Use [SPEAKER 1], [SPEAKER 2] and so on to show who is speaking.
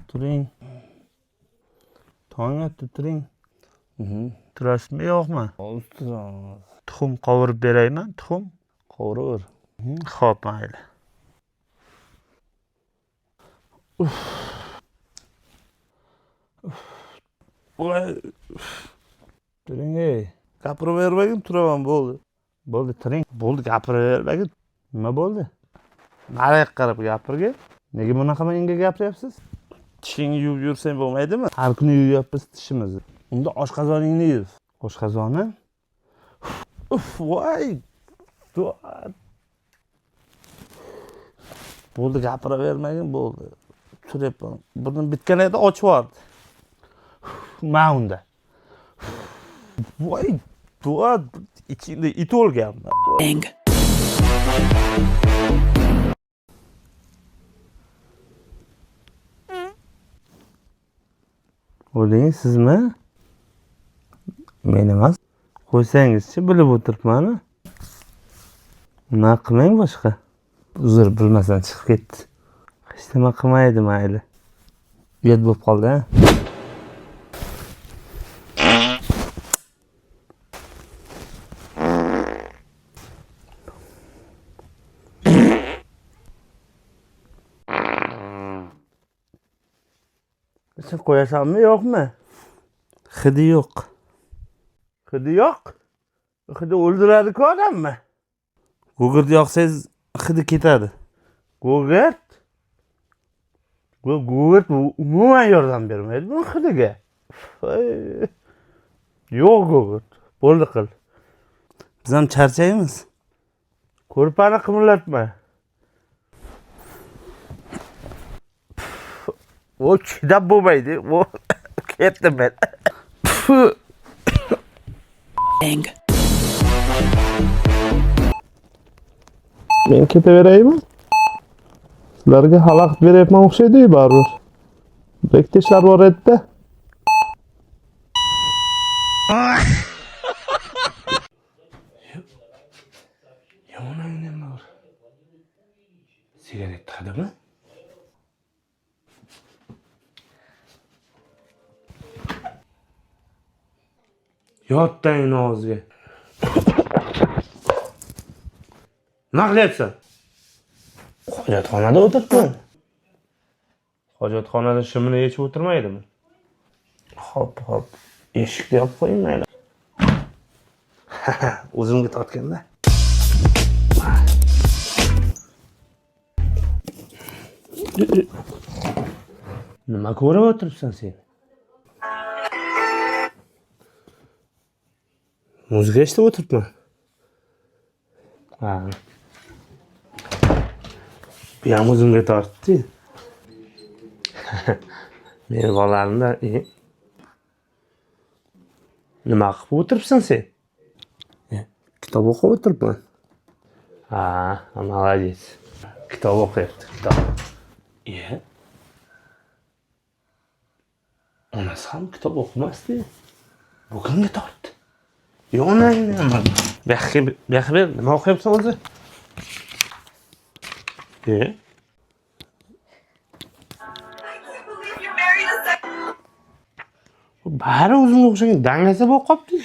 [SPEAKER 1] Turing. Tong otdi, turing. Turasizmi, yo'qmi?
[SPEAKER 2] Hozir turamiz.
[SPEAKER 1] Tuxum qovurib beraymi? Tuxum.
[SPEAKER 2] Qo'raver.
[SPEAKER 1] Xo'p, mayli.
[SPEAKER 2] Voy,
[SPEAKER 1] Turing, ey.
[SPEAKER 2] gapiravermagin, turaman bo'ldi.
[SPEAKER 1] Bo'ldi, turing. Bo'ldi, gapiravermagin. Nima bo'ldi? Nariga qarab gapirgin. Nega bunaqa menga gapiryapsiz?
[SPEAKER 2] Tishingni yuvib yursang bo'lmaydimi?
[SPEAKER 1] Har kuni yuvyapmiz tishimizni. Unda oshqozoningni yuv. Oshqozoni?
[SPEAKER 2] Voy.
[SPEAKER 1] Bo'ldi, gapiravermagin, bo'ldi. Turyapman. Burnim bitgan edi, ochib yubordi. Ma unda.
[SPEAKER 2] Voy, ichingda it o'lganmi?
[SPEAKER 1] O'ling, sizmi? Men emas. Qo'ysangizchi, bilib o'tiribman. Nima qilmang boshqa? Uzr, bilmasam chiqib ketdi. Hech nima qilmaydi, mayli. Uyat bo'lib qoldi-a? Sen qo'yasanmi, yo'qmi? Hidi yo'q.
[SPEAKER 2] Hidi yo'q. Hidi o'ldiradi-ku odammi?
[SPEAKER 1] Gugurt yoqsangiz hidi ketadi.
[SPEAKER 2] Gugurt? Gugurt umuman yordam bermaydi bu hidiga. Yo'q gugurt. Bo'ldi qil.
[SPEAKER 1] Biz ham charchaymiz.
[SPEAKER 2] Ko'rpani qimirlatma. O chidab bo'lmaydi. O ketdim men.
[SPEAKER 3] Men ketaveraymi? Sizlarga xalaqit beryapman o'xshaydi-ku baribir. Brekda ishlar bor edi-da.
[SPEAKER 1] Yomon nima bor? Sigaret tadimi? Yotdang og'ziga. Nima qilyapsan? Hojatxonada o'tiribman. Hojatxonada shimini yechib o'tirmaydimi? Hop. Eshikni yopib qo'ying mayli. O'zimga tortganda. Nima ko'rib o'tiribsan sen? Muzika eshitib o'tiribman. Ha. Bu ham o'zimga tortdi. Mevalarimda, nima qilib o'tiribsan sen? Kitob o'qib o'tiribman. Ha, молодец. Kitob o'qiyapti, kitob. Onasi ham kitob o'qimasdi. Bugunga tortdi. Yonangni nima? Buyoqqa ber, nima o'qiyapsan o'zi? Bari o'zimga o'xshagan dangasa bo'lib qolibdi.